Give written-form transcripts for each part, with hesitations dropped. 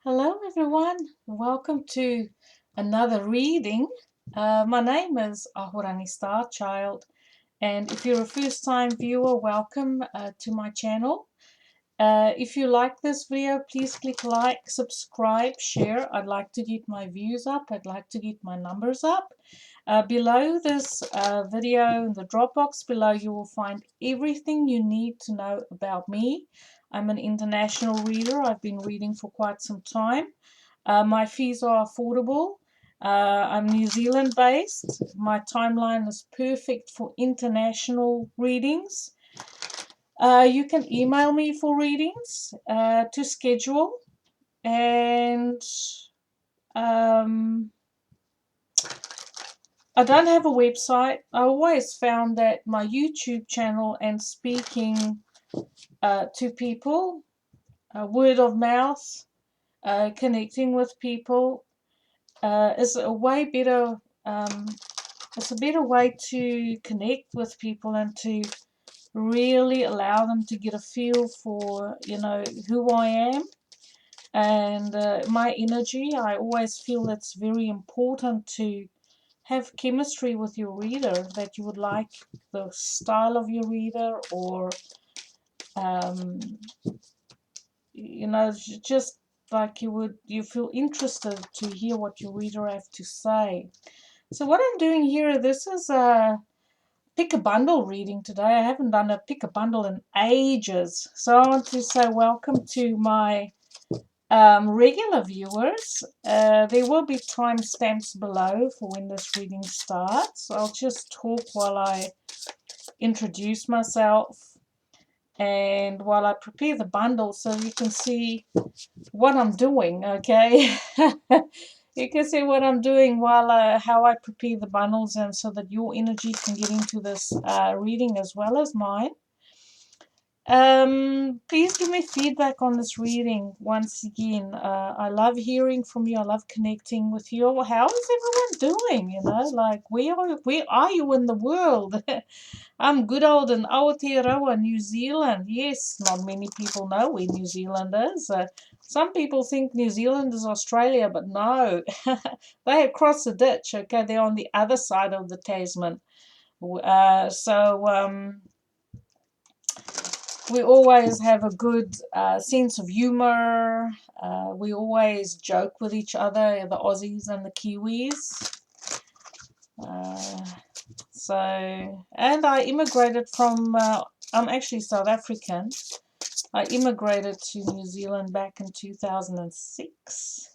Hello everyone, welcome to another reading. My name is Ahorangi Starchild, and if you're a first time viewer, welcome to my channel. If you like this video, please click like, subscribe, share. I'd like to get my views up, I'd like to get my numbers up. Below this video, in the drop box below, you will find everything you need to know about me. I'm an international reader. I've been reading for quite some time. My fees are affordable. I'm New Zealand based. My timeline is perfect for international readings. You can email me for readings to schedule, and I don't have a website. I always found that my YouTube channel and speaking to people, word of mouth, connecting with people is a way better. It's a better way to connect with people and to really allow them to get a feel for, who I am and my energy. I always feel it's very important to have chemistry with your reader, that you would like the style of your reader, or just like you feel interested to hear what your reader have to say. So what I'm doing here, this is a pick a bundle reading today. I haven't done a pick a bundle in ages, so I want to say welcome to my regular viewers. There will be timestamps below for when this reading starts. I'll just talk while I introduce myself and while I prepare the bundle, so you can see what I'm doing, okay? You can see what I'm doing while how I prepare the bundles, and so that your energy can get into this reading as well as mine. Please give me feedback on this reading once again. I love hearing from you. I love connecting with you. How is everyone doing? Like where are you in the world? I'm good old in Aotearoa, New Zealand. Yes, not many people know where New Zealand is. Some people think New Zealand is Australia, but no. They across the ditch, okay? They're on the other side of the Tasman. We always have a good sense of humor. We always joke with each other, the Aussies and the Kiwis. And I immigrated from, I'm actually South African. I immigrated to New Zealand back in 2006.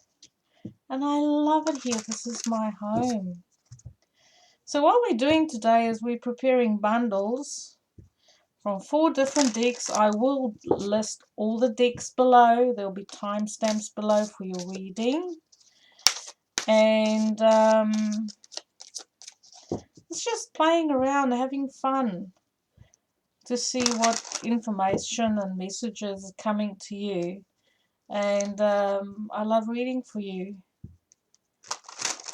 And I love it here. This is my home. So what we're doing today is we're preparing bundles from 4 different decks. I will list all the decks below. There'll be timestamps below for your reading. And it's just playing around, having fun to see what information and messages are coming to you. And I love reading for you.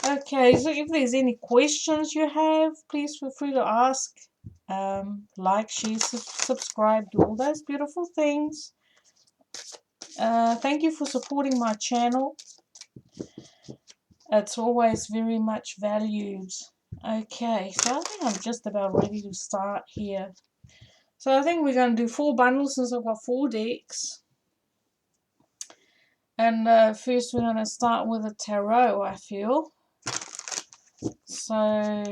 Okay, so if there's any questions you have, please feel free to ask. Like, share, subscribe, do all those beautiful things. Thank you for supporting my channel. It's always very much valued. Okay, so I think I'm just about ready to start here. So I think we're going to do 4 bundles since I've got 4 decks. And first we're going to start with a tarot, I feel. So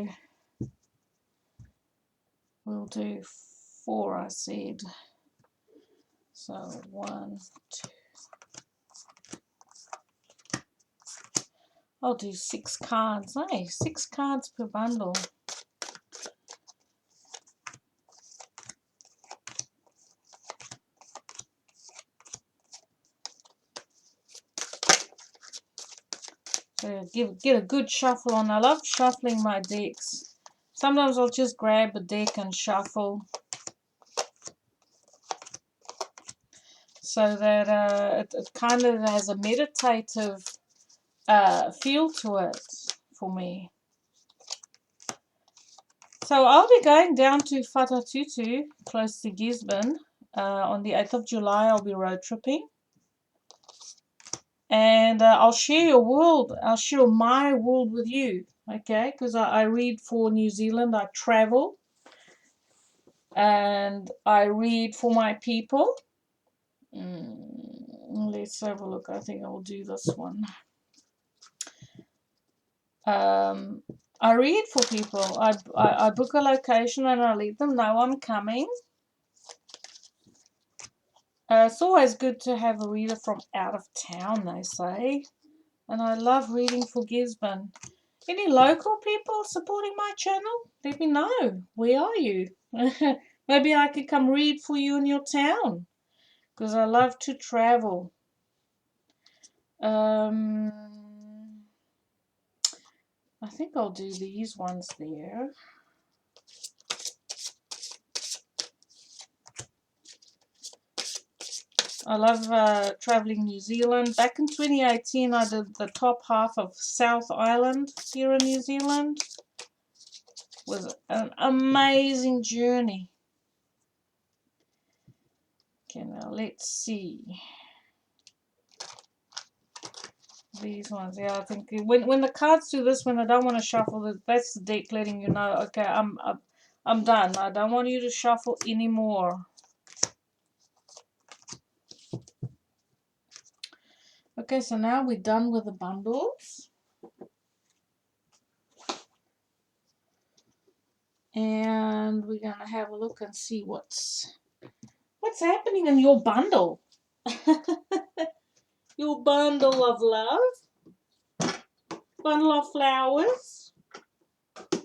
we'll do 4, I said. So 1, 2. I'll do 6 cards. Hey, 6 cards per bundle. So get a good shuffle on. I love shuffling my decks. Sometimes I'll just grab a deck and shuffle, so that it kind of has a meditative feel to it for me. So I'll be going down to Whatatutu, close to Gisborne. On the 8th of July, I'll be road tripping. And I'll share your world. I'll share my world with you, okay? Because I read for New Zealand. I travel, and I read for my people. Let's have a look. I think I'll do this one. I read for people. I book a location and I let them know I'm coming. It's always good to have a reader from out of town, they say. And I love reading for Gisborne. Any local people supporting my channel? Let me know. Where are you? Maybe I could come read for you in your town. Because I love to travel. I think I'll do these ones there. I love traveling New Zealand. Back in 2018, I did the top half of South Island here in New Zealand. It was an amazing journey. Okay, now let's see. These ones, yeah, I think when the cards do this, when I don't want to shuffle, that's the deck letting you know, okay, I'm done. I don't want you to shuffle anymore. Okay, so now we're done with the bundles. And we're going to have a look and see what's happening in your bundle. Your bundle of love. Bundle of flowers. I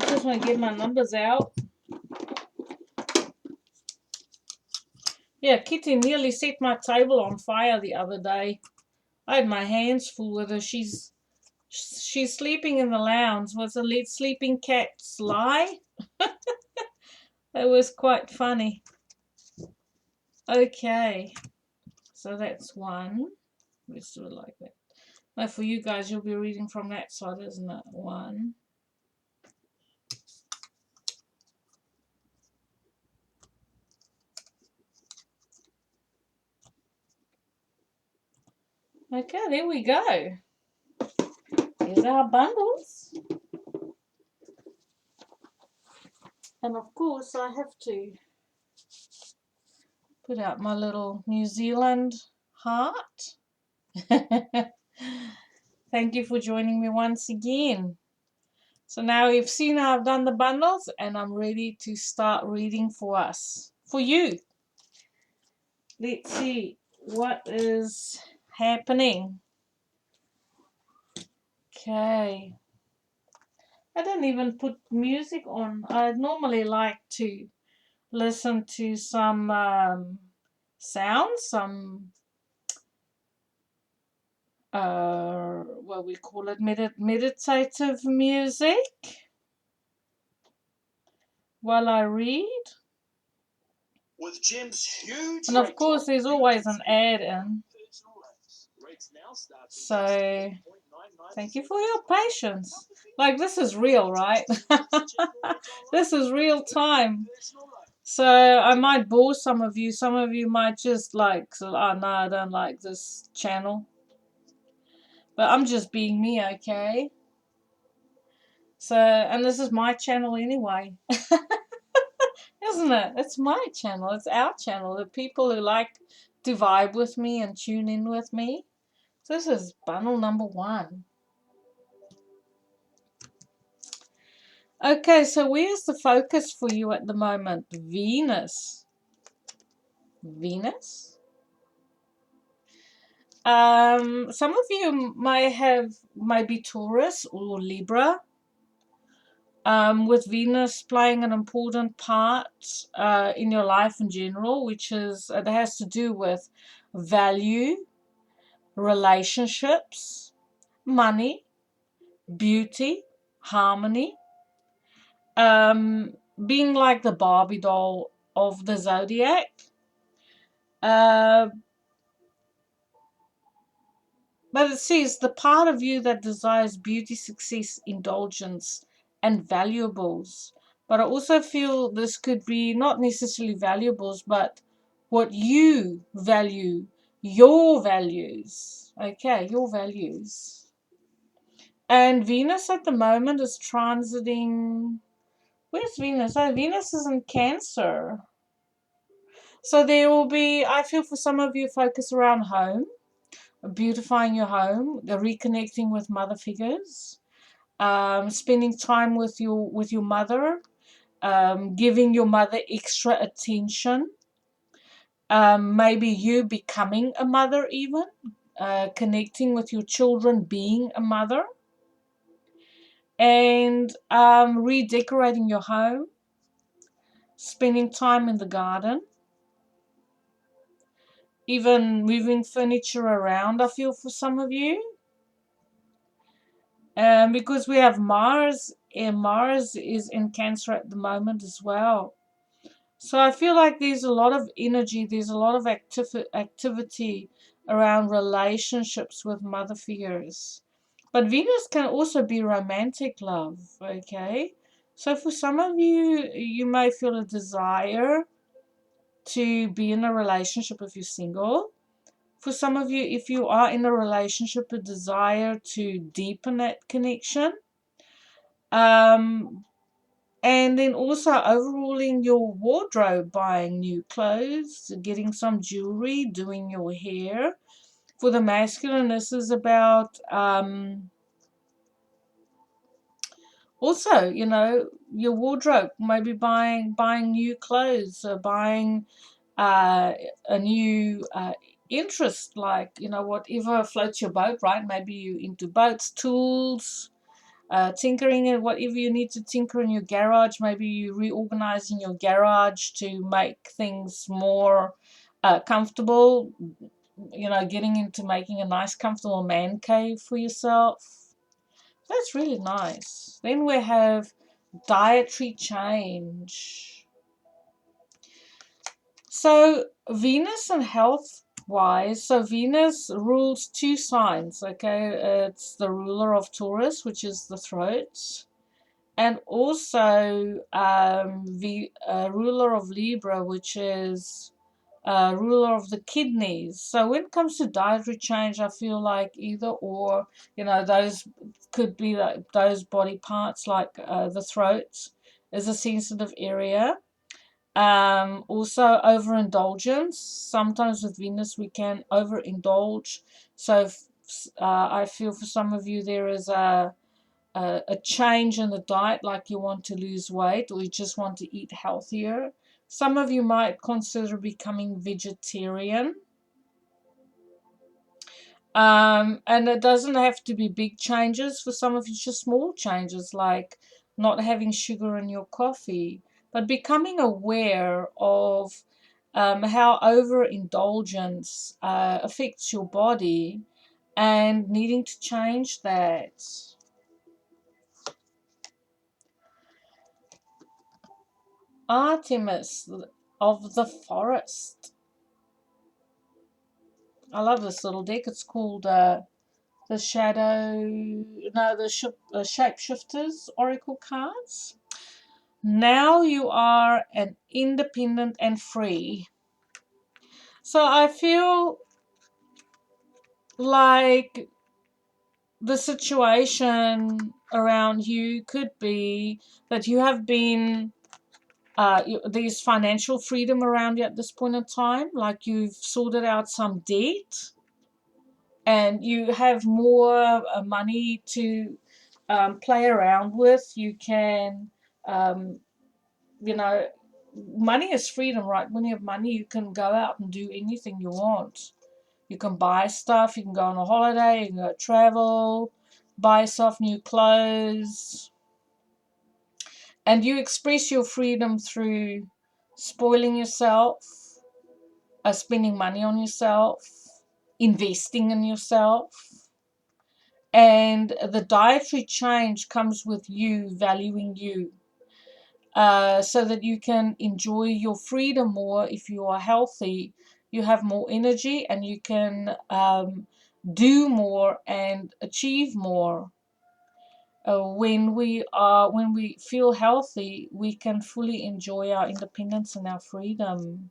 just want to get my numbers out. Yeah, Kitty nearly set my table on fire the other day. I had my hands full with her. She's sleeping in the lounge. Was a sleeping cat Sly? It was quite funny. Okay, so that's one. Let's do it like that. Now for you guys, you'll be reading from that side, isn't it? One. Okay, there we go. Here's our bundles. And of course, I have to put out my little New Zealand heart. Thank you for joining me once again. So now you've seen how I've done the bundles, and I'm ready to start reading for us. For you. Let's see what is happening. Okay. I don't even put music on. I normally like to listen to some sounds, some what we call it, meditative music while I read. With Jim's huge and of course there's always an ad in. So thank you for your patience. Like, this is real, right? This is real time. So I might bore some of you. Some of you might just like, oh no, I don't like this channel. But I'm just being me, okay? So, and this is my channel anyway. Isn't it? It's my channel. It's our channel. The people who like to vibe with me and tune in with me. So this is bundle number 1. Okay, so where's the focus for you at the moment? Venus. Venus? Some of you might be Taurus or Libra. With Venus playing an important part in your life in general, which is it has to do with value, relationships, money, beauty, harmony, being like the Barbie doll of the zodiac. But it says the part of you that desires beauty, success, indulgence, and valuables. But I also feel this could be not necessarily valuables, but what you value, your values. Okay, your values. And Venus at the moment is transiting. Where's Venus? Oh, Venus is in Cancer. So there will be, I feel for some of you, focus around home, beautifying your home, reconnecting with mother figures, spending time with your mother, giving your mother extra attention, maybe you becoming a mother even, connecting with your children being a mother, and redecorating your home, spending time in the garden, even moving furniture around, I feel for some of you. Because we have Mars, and Mars is in Cancer at the moment as well. So I feel like there's a lot of energy, there's a lot of activity around relationships with mother figures. But Venus can also be romantic love, okay? So for some of you, you may feel a desire to be in a relationship if you're single. For some of you, if you are in a relationship, a desire to deepen that connection. Um, and then also overhauling your wardrobe, buying new clothes, getting some jewelry, doing your hair. For the masculine, this is about also, your wardrobe, maybe buying new clothes, buying a new interest, like, whatever floats your boat, right? Maybe you into boats, tools, tinkering and whatever you need to tinker in your garage. Maybe you reorganizing your garage to make things more comfortable, getting into making a nice comfortable man cave for yourself. That's really nice. Then we have dietary change. So Venus and health wise, so Venus rules two signs, okay? It's the ruler of Taurus, which is the throat, and also the ruler of Libra, which is ruler of the kidneys. So when it comes to dietary change, I feel like either or, those could be like those body parts, like the throat is a sensitive area. Also overindulgence. Sometimes with Venus we can overindulge. So I feel for some of you there is a change in the diet, like you want to lose weight or you just want to eat healthier. Some of you might consider becoming vegetarian. And it doesn't have to be big changes. For some of you, just small changes like not having sugar in your coffee, but becoming aware of how overindulgence affects your body and needing to change that. Artemis of the Forest. I love this little deck. It's called the Shapeshifters Oracle cards. Now you are an independent and free. So I feel like the situation around you could be that you have been there's financial freedom around you at this point in time, like you've sorted out some debt and you have more money to play around with. You can, um, you know, money is freedom, right? When you have money, you can go out and do anything you want. You can buy stuff, you can go on a holiday, you can go travel, buy yourself new clothes, and you express your freedom through spoiling yourself, spending money on yourself, investing in yourself. And the dietary change comes with you valuing you, so that you can enjoy your freedom more. If you are healthy, you have more energy and you can do more and achieve more. When we feel healthy, we can fully enjoy our independence and our freedom.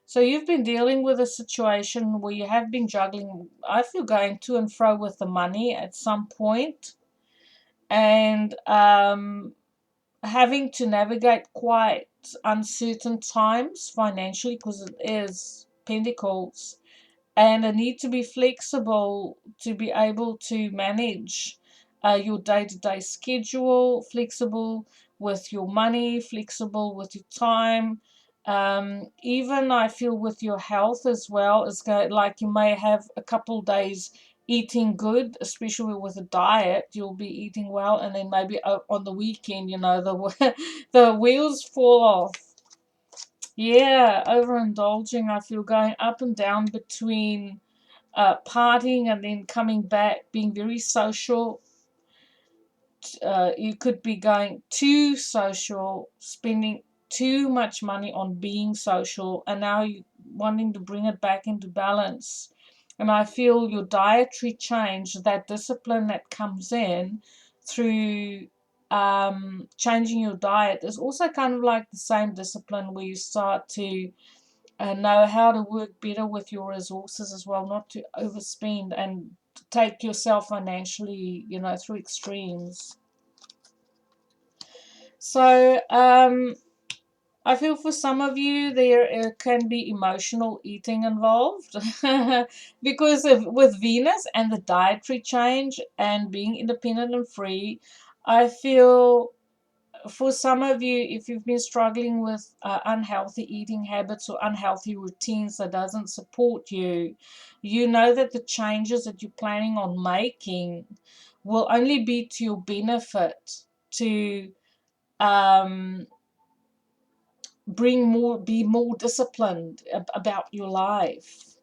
So you've been dealing with a situation where you have been juggling, I feel, going to and fro with the money at some point, and having to navigate quite uncertain times financially, because it is Pentacles, and a need to be flexible to be able to manage your day-to-day schedule, flexible with your money, flexible with your time. Even I feel with your health as well, like you may have a couple days eating good, especially with a diet, you'll be eating well, and then maybe on the weekend, the the wheels fall off. Yeah, overindulging, I feel, going up and down between partying and then coming back, being very social. You could be going too social, spending too much money on being social, and now you wanting to bring it back into balance. And I feel your dietary change, that discipline that comes in through changing your diet, is also kind of like the same discipline where you start to know how to work better with your resources as well, not to overspend and take yourself financially, through extremes. So, I feel for some of you there can be emotional eating involved because with Venus and the dietary change and being independent and free, I feel for some of you, if you've been struggling with unhealthy eating habits or unhealthy routines that doesn't support you, you know that the changes that you're planning on making will only be to your benefit, to um, be more disciplined about your life.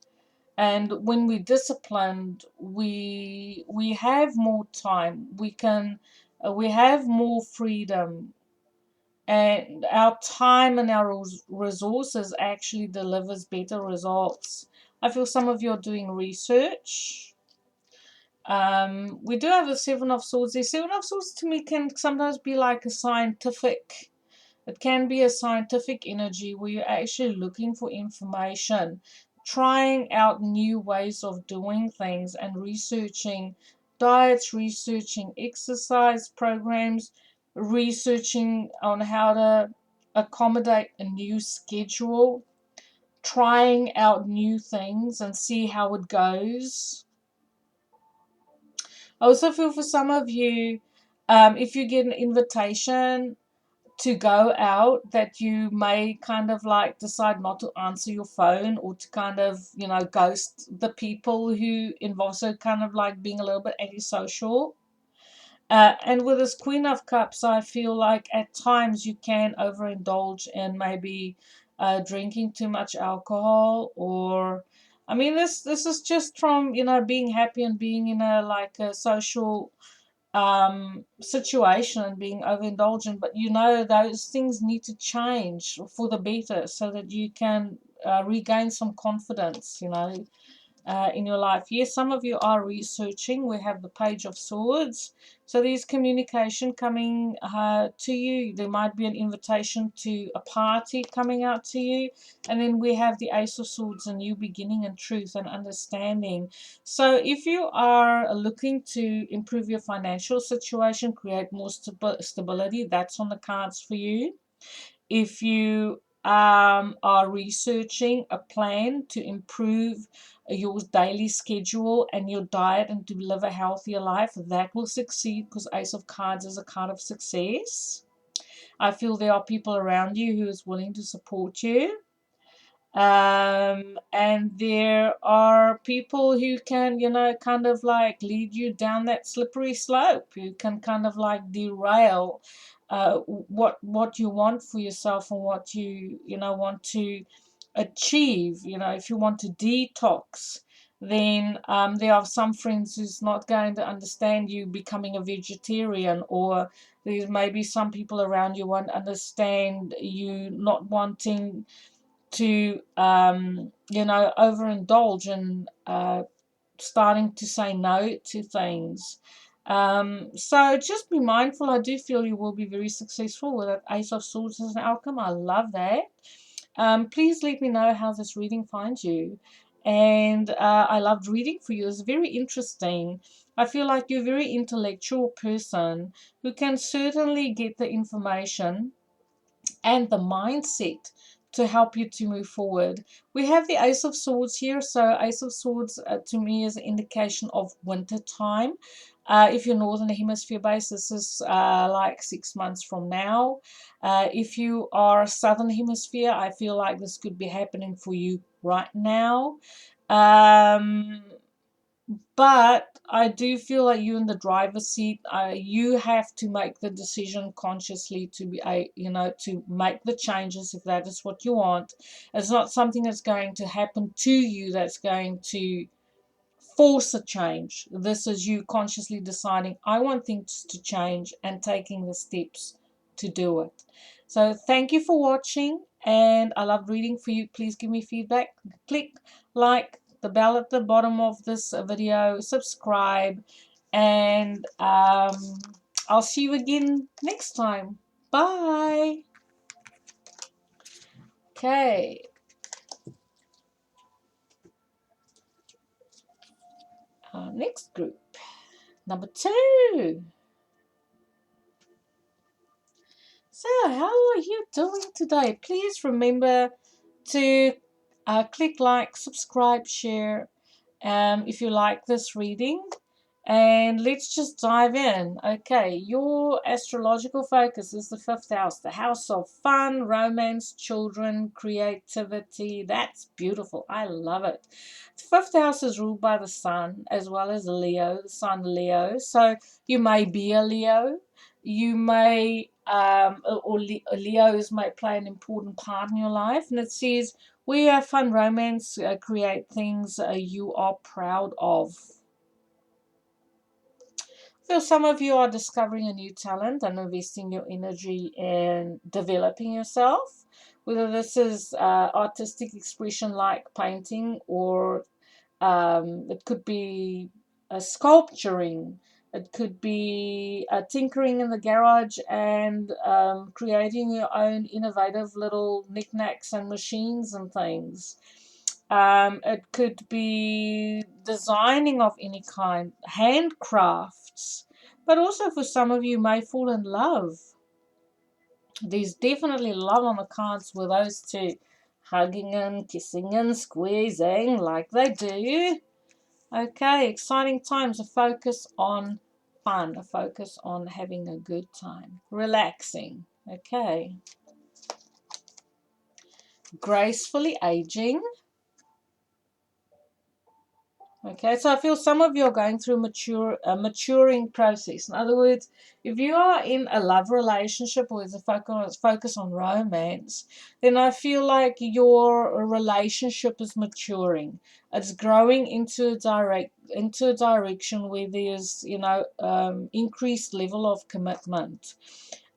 And when we're disciplined, we have more time. We have more freedom, and our time and our resources actually delivers better results. I feel some of you are doing research. We do have the Seven of Swords. The Seven of Swords to me can sometimes be like a scientific. It can be a scientific energy where you're actually looking for information, trying out new ways of doing things, and researching diets, researching exercise programs, researching on how to accommodate a new schedule, trying out new things and see how it goes. I also feel for some of you, if you get an invitation to go out, that you may kind of like decide not to answer your phone, or to kind of, ghost the people who involve, so kind of like being a little bit antisocial. And with this Queen of Cups, I feel like at times you can overindulge in maybe drinking too much alcohol, or I mean, this is just from being happy and being in a social situation and being overindulgent, but those things need to change for the better so that you can regain some confidence, in your life. Yes, some of you are researching. We have the Page of Swords. So there's communication coming to you. There might be an invitation to a party coming out to you. And then we have the Ace of Swords, a new beginning and truth and understanding. So if you are looking to improve your financial situation, create more stability, that's on the cards for you. If you are researching a plan to improve your daily schedule and your diet and to live a healthier life, that will succeed, because Ace of Cards is a card of success. I feel there are people around you who is willing to support you. And there are people who can, kind of like lead you down that slippery slope. You can kind of like derail what you want for yourself and what you want to achieve. If you want to detox, then there are some friends who's not going to understand you becoming a vegetarian, or there's maybe some people around you won't understand you not wanting to overindulge and starting to say no to things. So just be mindful. I do feel you will be very successful with that Ace of Swords as an outcome. I love that. Please let me know how this reading finds you. And I loved reading for you. It's very interesting. I feel like you're a very intellectual person who can certainly get the information and the mindset to help you to move forward. We have the Ace of Swords here. So Ace of Swords to me is an indication of winter time. If you're Northern Hemisphere based, this is like 6 months from now. If you are Southern Hemisphere, I feel like this could be happening for you right now. Um, but I do feel like you in the driver's seat. You have to make the decision consciously to be, to make the changes if that is what you want. It's not something that's going to happen to you that's going to force a change. This is you consciously deciding, I want things to change and taking the steps to do it. So thank you for watching, and I love reading for you. Please give me feedback. Click like, the bell at the bottom of this video, subscribe, and I'll see you again next time. Bye. Okay, next group, number 2. So, how are you doing today? Please remember to click like, subscribe, share if you like this reading. And let's just dive in. Okay, your astrological focus is the 5th house, the house of fun, romance, children, creativity. That's beautiful. I love it. The 5th house is ruled by the sun as well as Leo, the sun Leo. So you may be a Leo. You may, Leos might play an important part in your life. And it says, we have fun, romance, create things you are proud of. So some of you are discovering a new talent and investing your energy in developing yourself, whether this is artistic expression like painting, or it could be sculpturing, it could be tinkering in the garage and creating your own innovative little knickknacks and machines and things. It could be designing of any kind, handcrafts, but also for some of you may fall in love. There's definitely love on the cards with those two, hugging and kissing and squeezing like they do. Okay, exciting times. A focus on fun, a focus on having a good time, relaxing. Okay, gracefully aging. Okay, so I feel some of you are going through a maturing process. In other words, if you are in a love relationship or is a focus on romance, then I feel like your relationship is maturing. It's growing into a direction where there's increased level of commitment.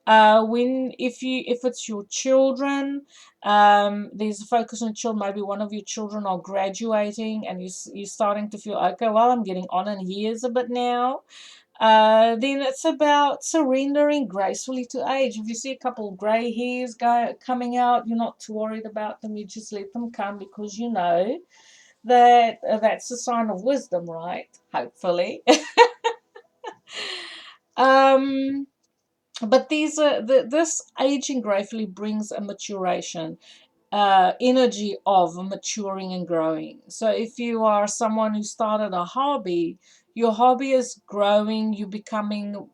When if it's your children, there's a focus on children. Maybe one of your children are graduating and you're starting to feel, okay, well, I'm getting on in years a bit now. Then it's about surrendering gracefully to age. If you see a couple of grey hairs coming out, you're not too worried about them. You just let them come, because you know that that's a sign of wisdom, right? Hopefully. um but this aging gracefully brings a maturation, energy of maturing and growing. So if you are someone who started a hobby, your hobby is growing, you're becoming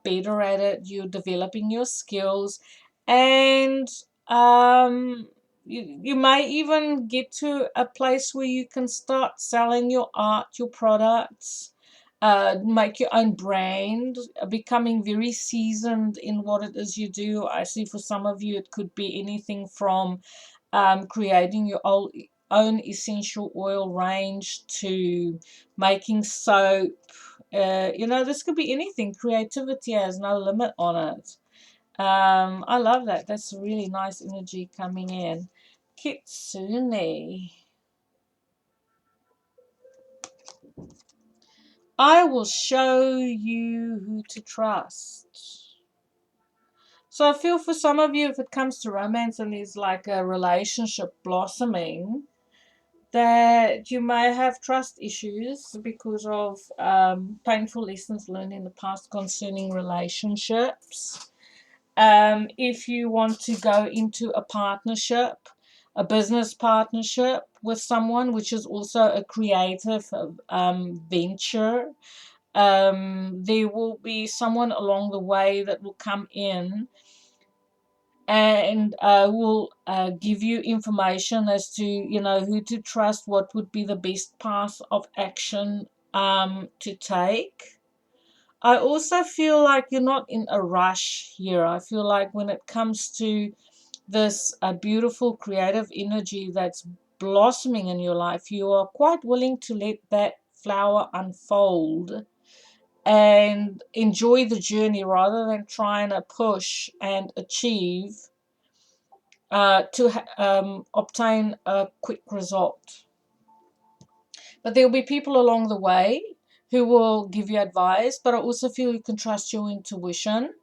better at it, you're developing your skills, and you may even get to a place where you can start selling your art, your products, make your own brand, becoming very seasoned in what it is you do. I see for some of you it could be anything from creating your own essential oil range to making soap. This could be anything. Creativity has no limit on it. I love that. That's a really nice energy coming in. Kitsune. I will show you who to trust. So I feel for some of you, if it comes to romance and there's like a relationship blossoming, that you may have trust issues because of painful lessons learned in the past concerning relationships. If you want to go into a partnership, a business partnership with someone, which is also a creative venture, there will be someone along the way that will come in and will give you information as to, you know, who to trust, what would be the best path of action to take. I also feel like you're not in a rush here. I feel like when it comes to this beautiful creative energy that's blossoming in your life, you are quite willing to let that flower unfold and enjoy the journey rather than trying to push and achieve to obtain a quick result. But there'll be people along the way who will give you advice, but I also feel you can trust your intuition.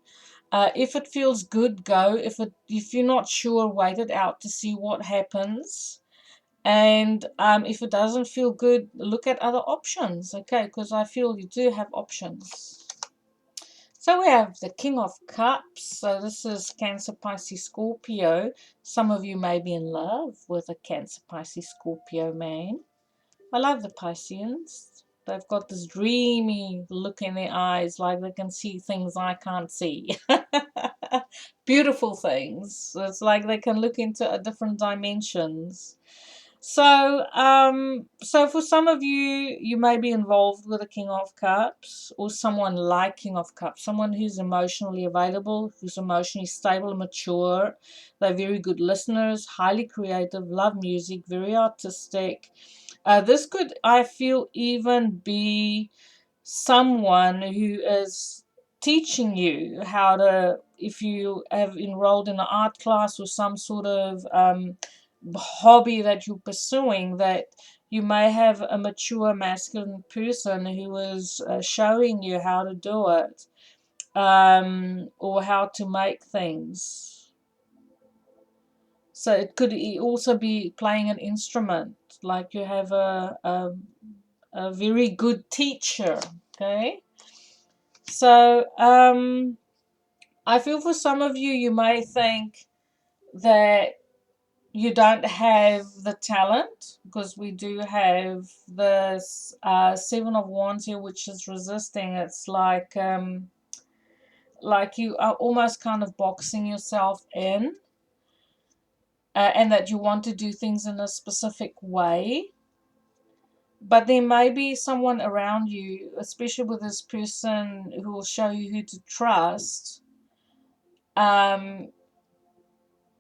If it feels good, go. If you're not sure, wait it out to see what happens. And if it doesn't feel good, look at other options, okay? Because I feel you do have options. So we have the King of Cups. So this is Cancer, Pisces, Scorpio. Some of you may be in love with a Cancer, Pisces, Scorpio man. I love the Pisceans. They've got this dreamy look in their eyes, like they can see things I can't see. Beautiful things. It's like they can look into a different dimensions. So for some of you, you may be involved with a King of Cups or someone like King of Cups, someone who's emotionally available, who's emotionally stable and mature. They're very good listeners, highly creative, love music, very artistic. This could, I feel, even be someone who is teaching you how to, if you have enrolled in an art class or some sort of hobby that you're pursuing, that you may have a mature masculine person who is showing you how to do it, or how to make things. So it could also be playing an instrument, like you have a very good teacher, okay? So I feel for some of you, you may think that you don't have the talent, because we do have this Seven of Wands here, which is resisting. It's like you are almost kind of boxing yourself in, and that you want to do things in a specific way. But there may be someone around you, especially with this person, who will show you who to trust, um,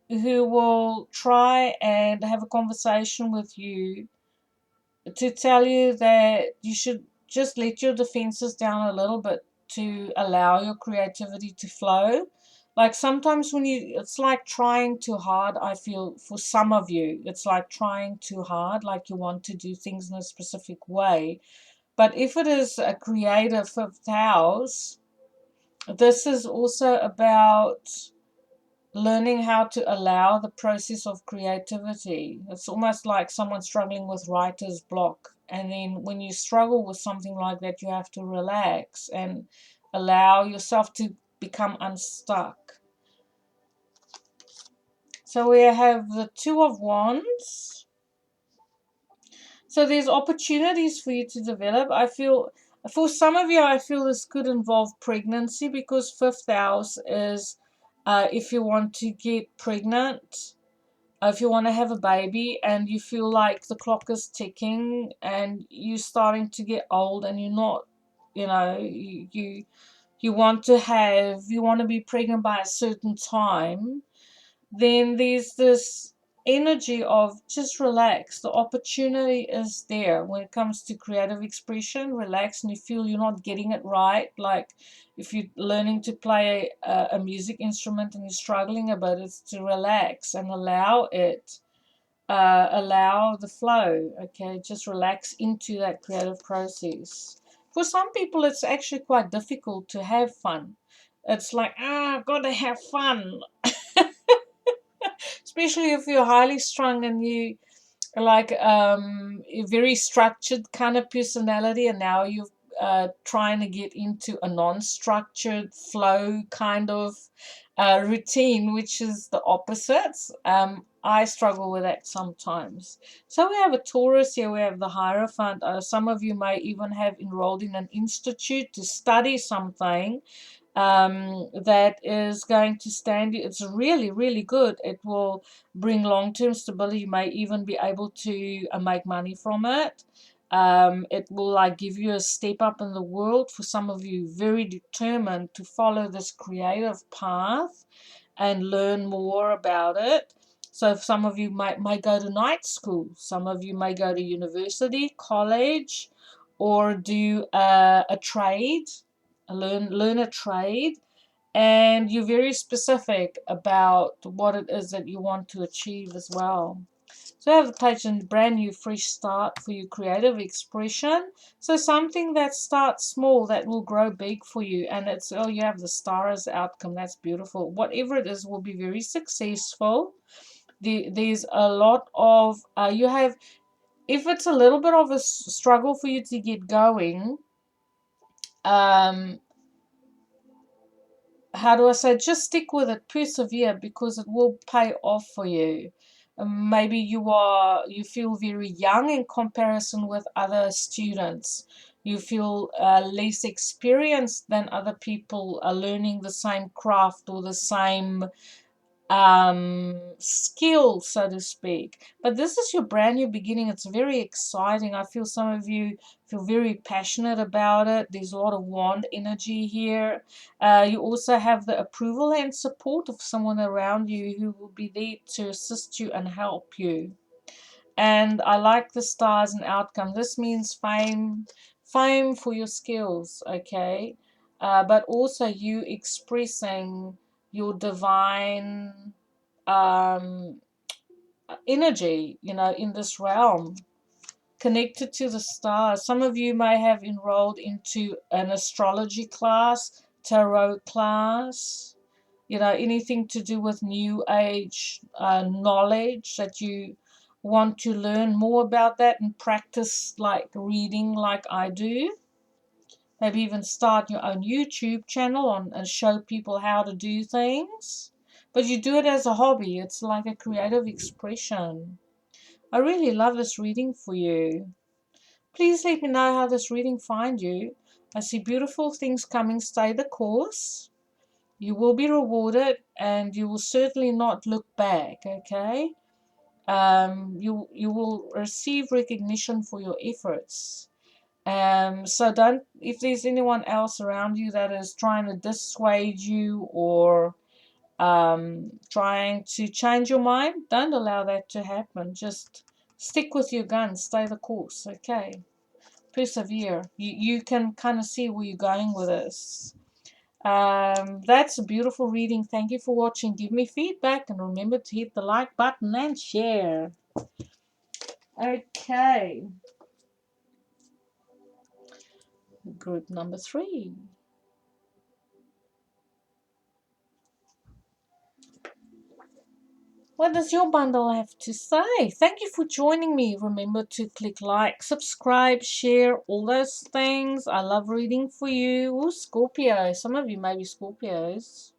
who will try and have a conversation with you to tell you that you should just let your defenses down a little bit to allow your creativity to flow. Like sometimes it's like trying too hard. I feel for some of you, it's like trying too hard, like you want to do things in a specific way. But if it is a creative fifth house, this is also about learning how to allow the process of creativity. It's almost like someone struggling with writer's block. And then when you struggle with something like that, you have to relax and allow yourself to become unstuck. So we have the Two of Wands. So there's opportunities for you to develop. I feel for some of you, I feel this could involve pregnancy, because fifth house is if you want to get pregnant, if you want to have a baby and you feel like the clock is ticking and you're starting to get old and you're not, you know, you want to be pregnant by a certain time, then there's this energy of just relax. The opportunity is there when it comes to creative expression. Relax, and you feel you're not getting it right. Like if you're learning to play a music instrument and you're struggling a bit, it's to relax and allow it. Allow the flow, okay? Just relax into that creative process. For some people, it's actually quite difficult to have fun. It's like, I've got to have fun. Especially if you're highly strung and you like a very structured kind of personality, and now you're trying to get into a non-structured flow kind of routine, which is the opposite. I struggle with that sometimes. So we have a Taurus here, we have the Hierophant. Some of you may even have enrolled in an institute to study something that is going to stand you. It's really, really good. It will bring long-term stability. You may even be able to make money from it. It will like give you a step up in the world. For some of you, very determined to follow this creative path and learn more about it. So if some of you might go to night school, some of you may go to university, college, or do a trade, learn a trade, and you're very specific about what it is that you want to achieve as well. So I have the page in brand new fresh start for your creative expression. So something that starts small that will grow big for you, and it's, oh, you have the star as the outcome. That's beautiful. Whatever it is will be very successful. There's a lot of you have, if it's a little bit of a struggle for you to get going, um how do I say, just stick with it, persevere, because it will pay off for you. Maybe you feel very young in comparison with other students. You feel less experienced than other people are learning the same craft or the same skill, so to speak. But this is your brand new beginning. It's very exciting. I feel some of you feel very passionate about it. There's a lot of wand energy here. You also have the approval and support of someone around you who will be there to assist you and help you. And I like the stars and outcome. This means fame for your skills, okay? But also you expressing your divine um, energy, in this realm, connected to the stars. Some of you may have enrolled into an astrology class, tarot class, anything to do with new age knowledge that you want to learn more about that and practice like reading like I do. Maybe even start your own YouTube channel and show people how to do things. But you do it as a hobby. It's like a creative expression. I really love this reading for you. Please let me know how this reading find you. I see beautiful things coming. Stay the course. You will be rewarded, and you will certainly not look back, okay? You will receive recognition for your efforts. So don't, if there's anyone else around you that is trying to dissuade you or trying to change your mind, don't allow that to happen. Just stick with your guns, stay the course, okay? Persevere. You can kind of see where you're going with this. That's a beautiful reading. Thank you for watching. Give me feedback and remember to hit the like button and share. Okay, group number 3. What does your bundle have to say? Thank you for joining me. Remember to click like, subscribe, share, all those things. I love reading for you. Ooh, Scorpio. Some of you may be Scorpios.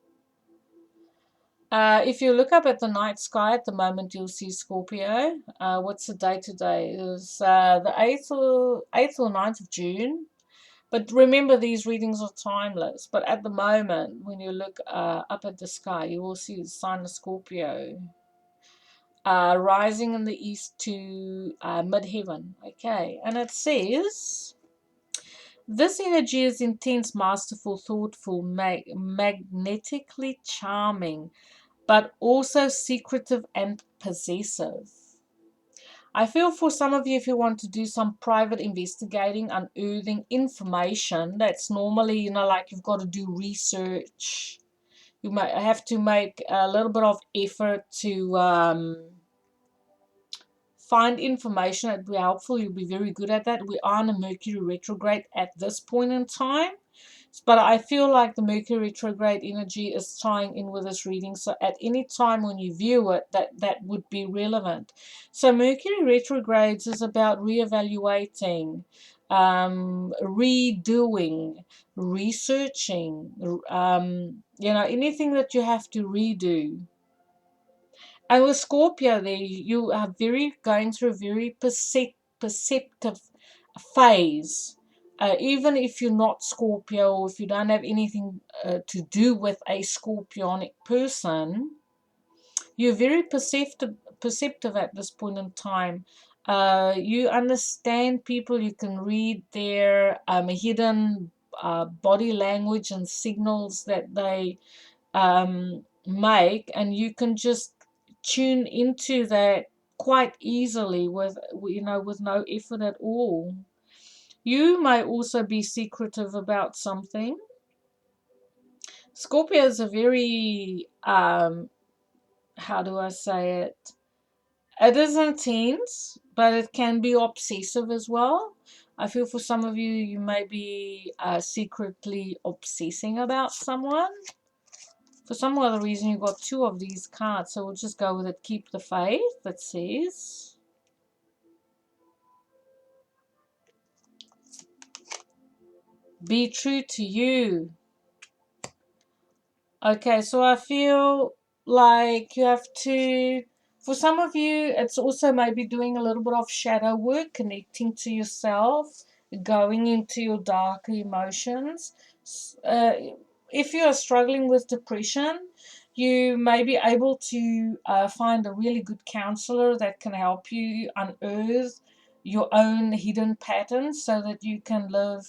If you look up at the night sky at the moment, you'll see Scorpio. What's the date today? It was the 8th or 9th of June. But remember, these readings are timeless. But at the moment, when you look up at the sky, you will see the sign of Scorpio rising in the east to midheaven. Okay, and it says, this energy is intense, masterful, thoughtful, magnetically charming, but also secretive and possessive. I feel for some of you, if you want to do some private investigating, unearthing information, that's normally, like you've got to do research. You might have to make a little bit of effort to find information that will be helpful. You'll be very good at that. We are in a Mercury retrograde at this point in time. But I feel like the Mercury retrograde energy is tying in with this reading. So at any time when you view it, that would be relevant. So Mercury retrogrades is about reevaluating, redoing, researching, anything that you have to redo. And with Scorpio, there you are going through a very perceptive phase. Even if you're not Scorpio, or if you don't have anything to do with a Scorpionic person, you're very perceptive at this point in time. You understand people. You can read their hidden body language and signals that they make, and you can just tune into that quite easily with no effort at all. You may also be secretive about something. Scorpio is a very how do I say it? It is intense, but it can be obsessive as well. I feel for some of you, you may be secretly obsessing about someone. For some other reason, you got two of these cards, so we'll just go with it. Keep the faith, that says. Be true to you. Okay, so I feel like you have to, for some of you, it's also maybe doing a little bit of shadow work, connecting to yourself, going into your darker emotions. Uh, if you are struggling with depression, you may be able to find a really good counselor that can help you unearth your own hidden patterns so that you can live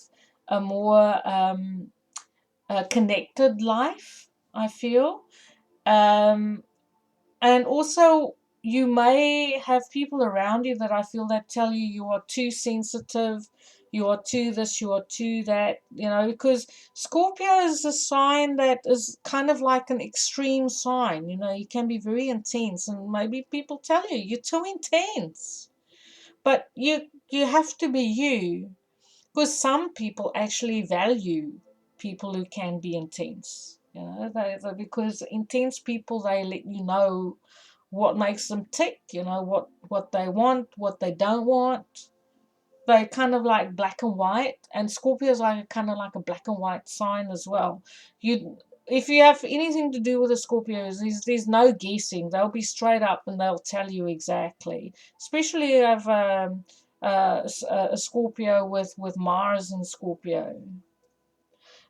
a more connected life, I feel. Um, and also, you may have people around you that I feel that tell you you are too sensitive, you are too this, you are too that, because Scorpio is a sign that is kind of like an extreme sign. You can be very intense, and maybe people tell you you're too intense. But you have to be you, because some people actually value people who can be intense. Because intense people, they let you know what makes them tick. What they want, what they don't want. They're kind of like black and white, and Scorpio is like kind of like a black and white sign as well. If you have anything to do with the Scorpios, there's no guessing. They'll be straight up and they'll tell you exactly. Especially if you have a Scorpio with Mars and Scorpio.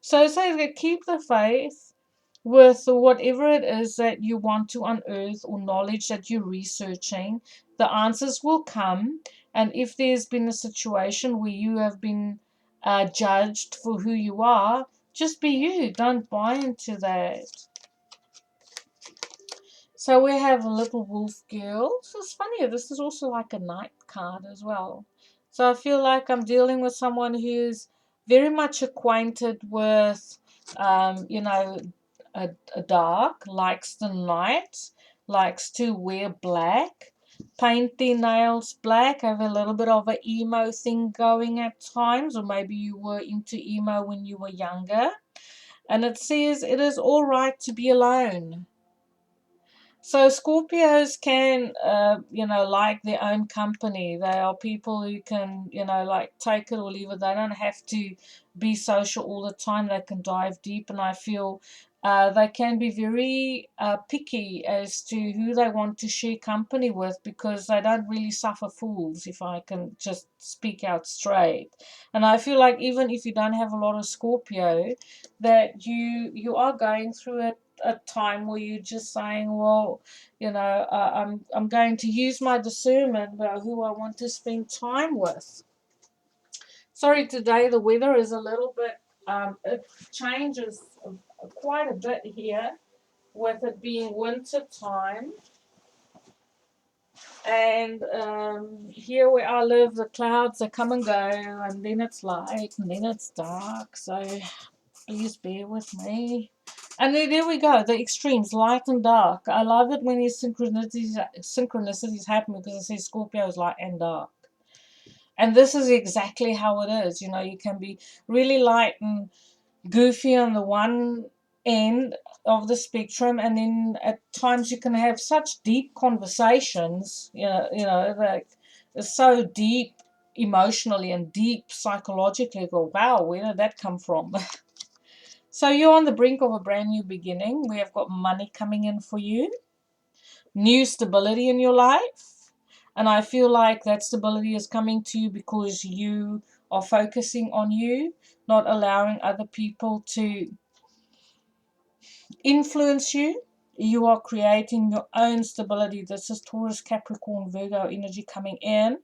So say that keep the faith with whatever it is that you want to unearth or knowledge that you're researching. The answers will come. And if there's been a situation where you have been judged for who you are, just be you. Don't buy into that. So we have a little wolf girl. So it's funny, this is also like a knight card as well. So I feel like I'm dealing with someone who's very much acquainted with, a dark, likes the night, likes to wear black, paint their nails black, have a little bit of an emo thing going at times, or maybe you were into emo when you were younger. And it says it is all right to be alone. So Scorpios can, like their own company. They are people who can, like take it or leave it. They don't have to be social all the time. They can dive deep, and I feel they can be very picky as to who they want to share company with, because they don't really suffer fools, if I can just speak out straight. And I feel like even if you don't have a lot of Scorpio, that you are going through a time where you're just saying, well, I'm going to use my discernment about who I want to spend time with. Sorry, today the weather is a little bit, it changes quite a bit here with it being winter time. And here where I live, the clouds they come and go, and then it's light, and then it's dark. So please bear with me. And there we go, the extremes, light and dark. I love it when these synchronicities happen, because it says Scorpio is light and dark. And this is exactly how it is. You can be really light and goofy on the one end of the spectrum, and then at times you can have such deep conversations, like it's so deep emotionally and deep psychologically. You go, wow, where did that come from? So you're on the brink of a brand new beginning. We have got money coming in for you, new stability in your life. And I feel like that stability is coming to you because you are focusing on you, not allowing other people to influence you. You are creating your own stability. This is Taurus, Capricorn, Virgo energy coming in.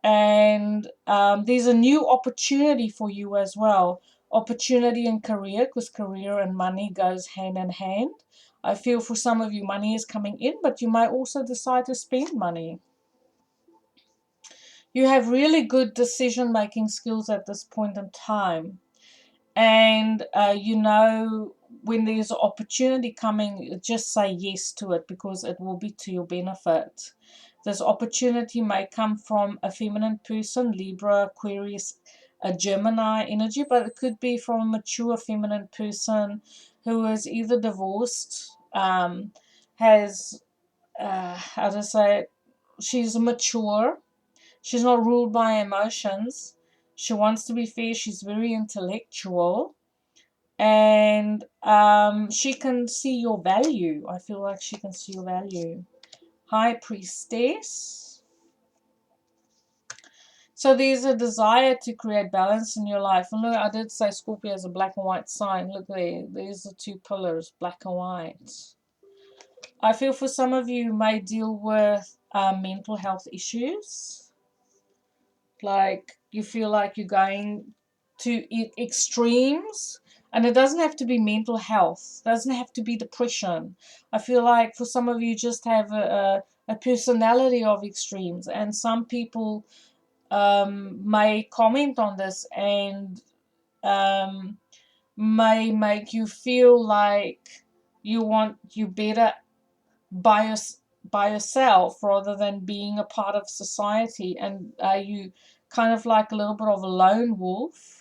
And there's a new opportunity for you as well. Opportunity in career, because career and money goes hand in hand. I feel for some of you money is coming in, but you might also decide to spend money. You have really good decision making skills at this point in time. And when there's an opportunity coming, just say yes to it because it will be to your benefit. This opportunity may come from a feminine person, Libra, Aquarius, a Gemini energy, but it could be from a mature feminine person who is either divorced, has, how to say it, she's mature, she's not ruled by emotions, she wants to be fair, she's very intellectual, and she can see your value. I feel like she can see your value. High Priestess. So there's a desire to create balance in your life. And look, I did say Scorpio is a black and white sign. Look there. There's the two pillars, black and white. I feel for some of you may deal with mental health issues. Like you feel like you're going to extremes, and it doesn't have to be mental health, it doesn't have to be depression. I feel like for some of you just have a personality of extremes, and some people may comment on this and um, may make you feel like you better by your, by yourself rather than being a part of society, and you kind of like a little bit of a lone wolf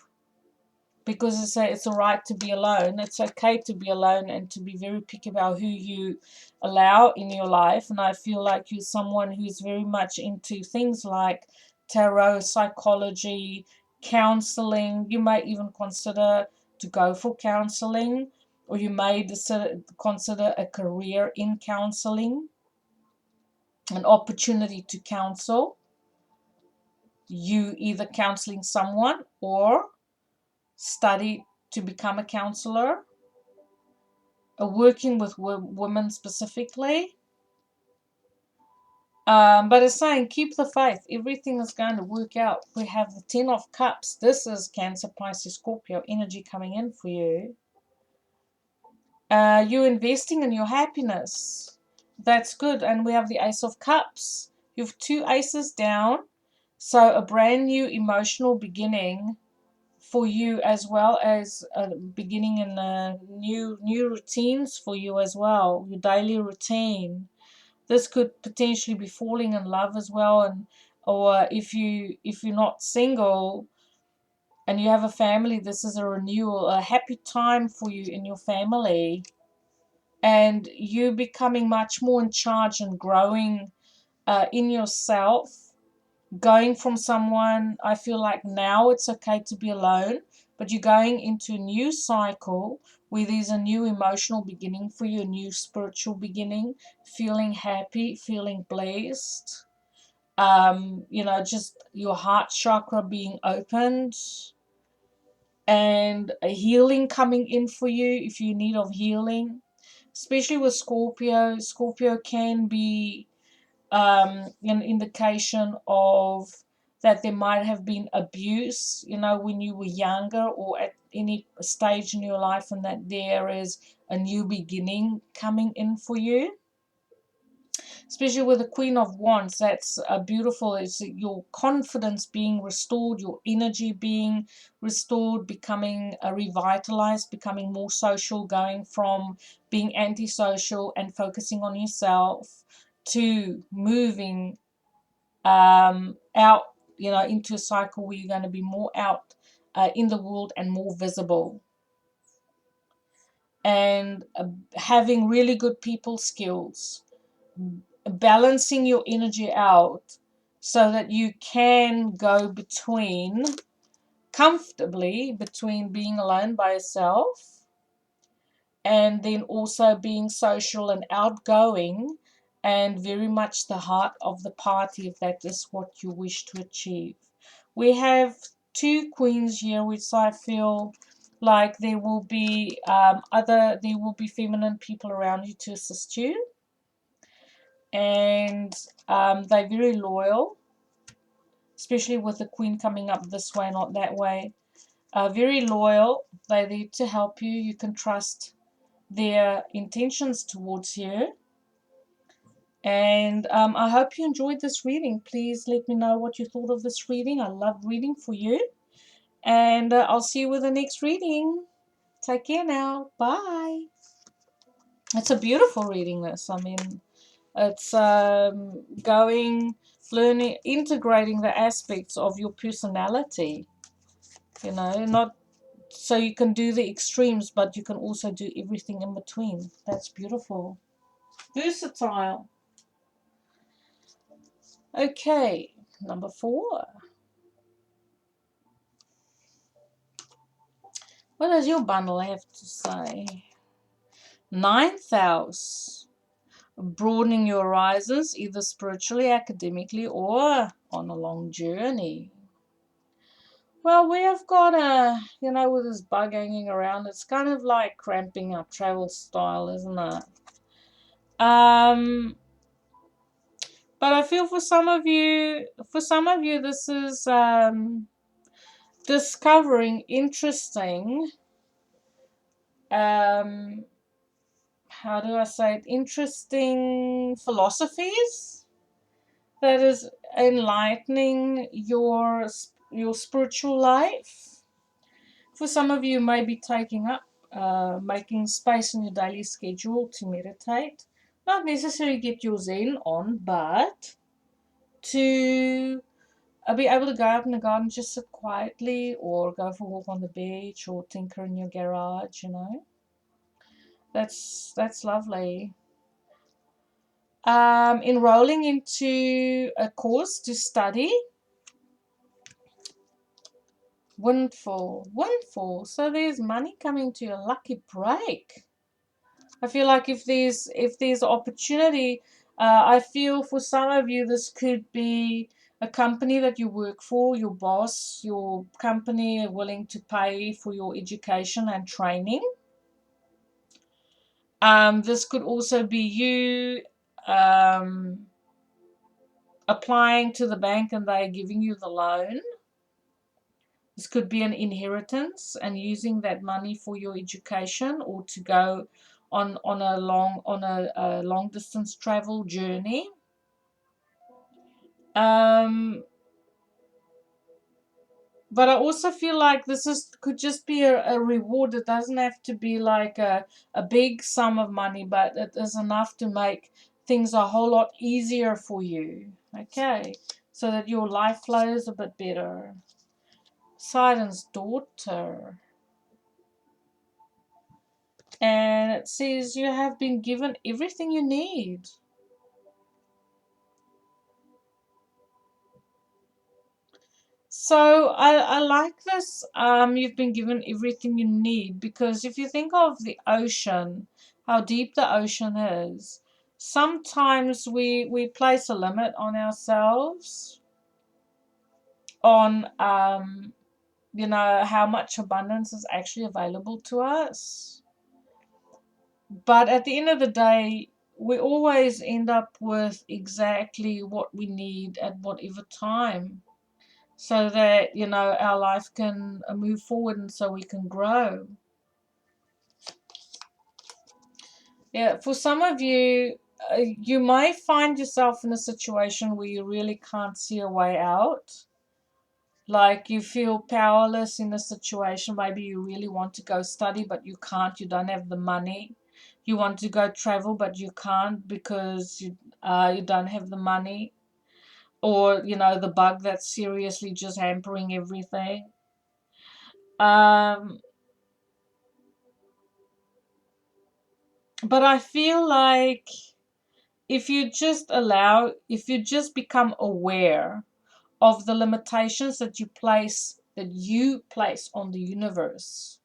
because it's a right to be alone. It's okay to be alone and to be very picky about who you allow in your life. And I feel like you're someone who's very much into things like tarot, psychology, counseling. You may even consider to go for counseling, or you may consider a career in counseling, an opportunity to counsel. You either counseling someone or study to become a counselor, working with women specifically. But it's saying keep the faith. Everything is going to work out. We have the 10 of Cups. This is Cancer, Pisces, Scorpio energy coming in for you. You're investing in your happiness. That's good. And we have the Ace of Cups. You have two aces down. So a brand new emotional beginning for you, as well as a beginning in new routines for you as well, your daily routine. This could potentially be falling in love as well, and or if you're not single and you have a family, this is a renewal, a happy time for you in your family, and you becoming much more in charge and growing in yourself, going from someone, I feel like now it's okay to be alone, but you're going into a new cycle where there's a new emotional beginning for you, a new spiritual beginning, feeling happy, feeling blessed, just your heart chakra being opened, and a healing coming in for you if you need of healing, especially with Scorpio. Scorpio can be an indication of that there might have been abuse, when you were younger or at any stage in your life, and that there is a new beginning coming in for you. Especially with the Queen of Wands, that's beautiful. It's your confidence being restored, your energy being restored, becoming revitalized, becoming more social, going from being antisocial and focusing on yourself to moving out, into a cycle where you're going to be more out in the world and more visible. and having really good people skills, balancing your energy out so that you can go comfortably between being alone by yourself and then also being social and outgoing and very much the heart of the party if that is what you wish to achieve. We have two queens here, which I feel like there will be feminine people around you to assist you, and they're very loyal, especially with the queen coming up this way, not that way. Very loyal. They're there to help you. You can trust their intentions towards you. And I hope you enjoyed this reading. Please let me know what you thought of this reading. I love reading for you. And I'll see you with the next reading. Take care now. Bye. It's a beautiful reading, this. I mean, it's learning, integrating the aspects of your personality. Not so you can do the extremes, but you can also do everything in between. That's beautiful. Versatile. Okay, number 4. What does your bundle have to say? 9th house. Broadening your horizons, either spiritually, academically, or on a long journey. Well, we have got with this bug hanging around, it's kind of like cramping our travel style, isn't it? But I feel for some of you, this is discovering interesting, how do I say it, interesting philosophies that is enlightening your spiritual life. For some of you, may be taking up, making space in your daily schedule to meditate. Not necessarily get your Zen on, but to be able to go out in the garden, just sit quietly, or go for a walk on the beach, or tinker in your garage. That's lovely. Enrolling into a course to study. Windfall. So there's money coming to your lucky break. I feel like if there's opportunity, I feel for some of you this could be a company that you work for, your boss, your company are willing to pay for your education and training. This could also be you applying to the bank and they're giving you the loan. This could be an inheritance and using that money for your education or to go on a long distance travel journey. But I also feel like could just be a reward. It doesn't have to be like a big sum of money, but it is enough to make things a whole lot easier for you. Okay, so that your life flows a bit better. Sidon's daughter. And it says you have been given everything you need. So I like this. You've been given everything you need, because if you think of the ocean, how deep the ocean is, sometimes we place a limit on ourselves on how much abundance is actually available to us. But at the end of the day, we always end up with exactly what we need at whatever time, so that our life can move forward and so we can grow. Yeah, for some of you, you may find yourself in a situation where you really can't see a way out. Like you feel powerless in a situation. Maybe you really want to go study, but you can't. You don't have the money. You want to go travel, but you can't because you don't have the money. Or, the bug that's seriously just hampering everything. Um, But I feel like if you just become aware of the limitations that you place on the universe,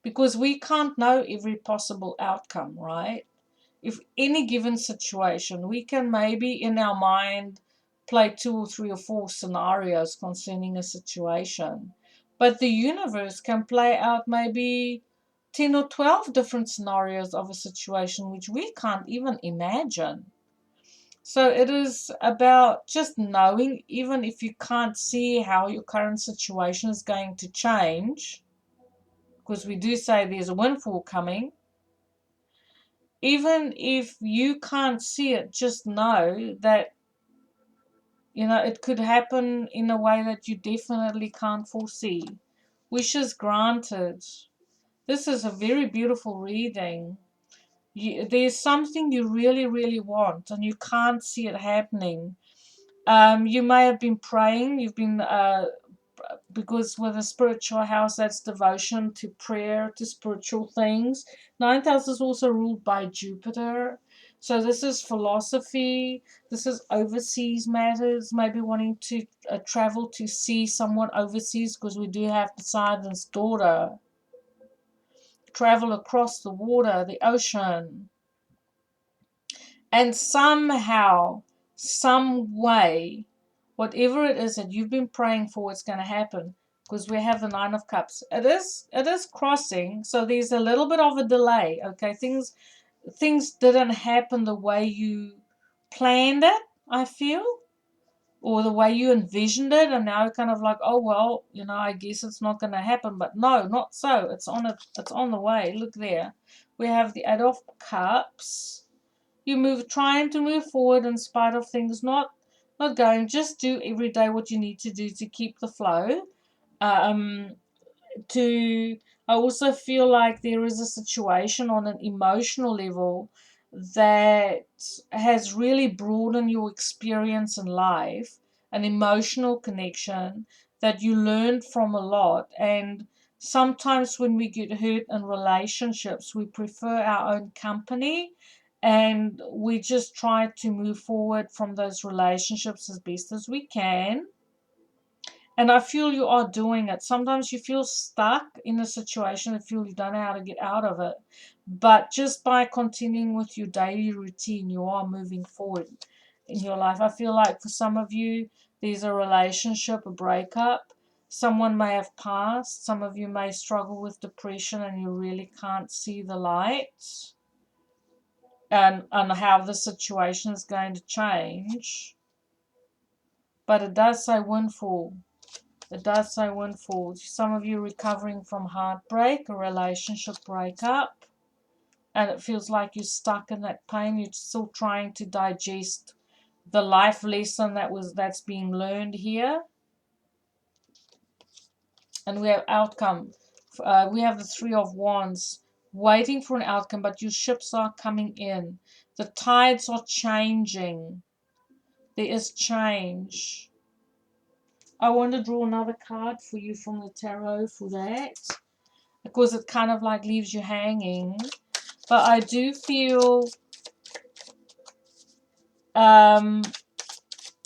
because we can't know every possible outcome, right? If any given situation, we can maybe in our mind play 2 or 3 or 4 scenarios concerning a situation, but the universe can play out maybe 10 or 12 different scenarios of a situation which we can't even imagine. So it is about just knowing, even if you can't see how your current situation is going to change, because we do say there's a windfall coming. Even if you can't see it, just know that, it could happen in a way that you definitely can't foresee. Wishes granted. This is a very beautiful reading. There's something you really, really want, and you can't see it happening. You may have been praying, you've been because with a spiritual house, that's devotion to prayer, to spiritual things. Ninth house is also ruled by Jupiter. So this is philosophy, this is overseas matters, maybe wanting to travel to see someone overseas, because we do have Poseidon's daughter. Travel across the water, the ocean. And somehow, some way, whatever it is that you've been praying for, it's going to happen, because we have the Nine of Cups. It is crossing, so there's a little bit of a delay. Okay, things didn't happen the way you planned it, I feel, or the way you envisioned it, and now you're kind of like, oh well, I guess it's not going to happen. But no, not so. It's on the way. Look there, we have the Eight of Cups. Trying to move forward in spite of things not going. Just do every day what you need to do to keep the flow. Um, to I also feel like there is a situation on an emotional level that has really broadened your experience in life, an emotional connection that you learned from a lot. And sometimes when we get hurt in relationships, we prefer our own company, and we just try to move forward from those relationships as best as we can. And I feel you are doing it. Sometimes you feel stuck in a situation and feel you don't know how to get out of it. But just by continuing with your daily routine, you are moving forward in your life. I feel like for some of you, there's a relationship, a breakup. Someone may have passed. Some of you may struggle with depression and you really can't see the light and how the situation is going to change. But it does say windfall. It does say windfall. Some of you recovering from heartbreak, a relationship breakup, and it feels like you're stuck in that pain. You're still trying to digest the life lesson that's being learned here. And we have outcome. We have the Three of Wands, waiting for an outcome, but your ships are coming in. The tides are changing. There is change. I want to draw another card for you from the tarot for that, because it kind of like leaves you hanging. But I do feel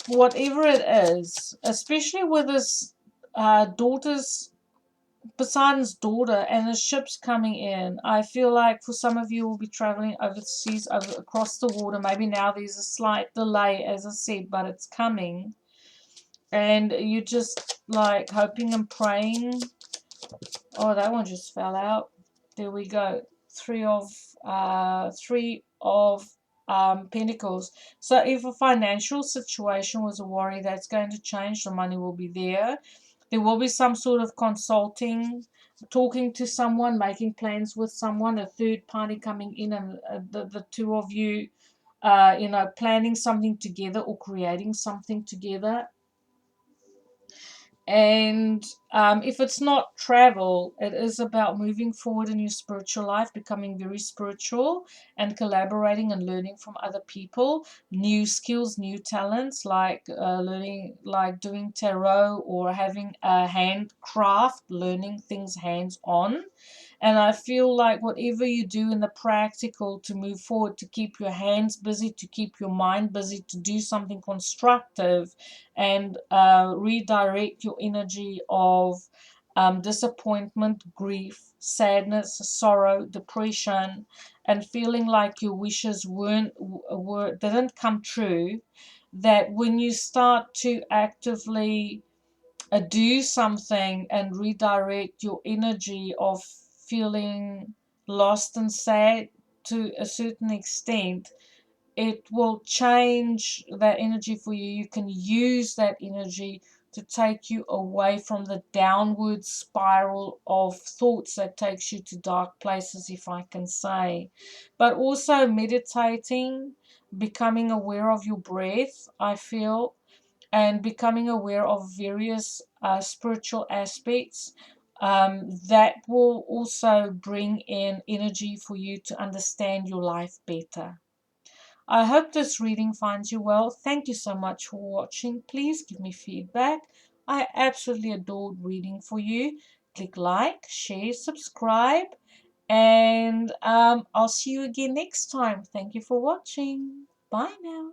whatever it is, especially with this Poseidon's daughter and the ships coming in, I feel like for some of you will be traveling overseas, across the water. Maybe now there's a slight delay, as I said, but it's coming. And you're just like hoping and praying. Oh, that one just fell out. There we go. Three of Pentacles. So if a financial situation was a worry, that's going to change. The money will be there. There will be some sort of consulting, talking to someone, making plans with someone, a third party coming in, and the two of you, planning something together or creating something together. And If it's not travel, it is about moving forward in your spiritual life, becoming very spiritual and collaborating and learning from other people, new skills, new talents, like learning, like doing tarot or having a handcraft, learning things hands on. And I feel like whatever you do in the practical to move forward, to keep your hands busy, to keep your mind busy, to do something constructive and redirect your energy of disappointment, grief, sadness, sorrow, depression, and feeling like your wishes didn't come true. That when you start to actively do something and redirect your energy of feeling lost and sad to a certain extent, it will change that energy for you. You can use that energy to take you away from the downward spiral of thoughts that takes you to dark places, if I can say. But also meditating, becoming aware of your breath, I feel, and becoming aware of various spiritual aspects, that will also bring in energy for you to understand your life better. I hope this reading finds you well. Thank you so much for watching. Please give me feedback. I absolutely adored reading for you. Click like, share, subscribe, and I'll see you again next time. Thank you for watching. Bye now.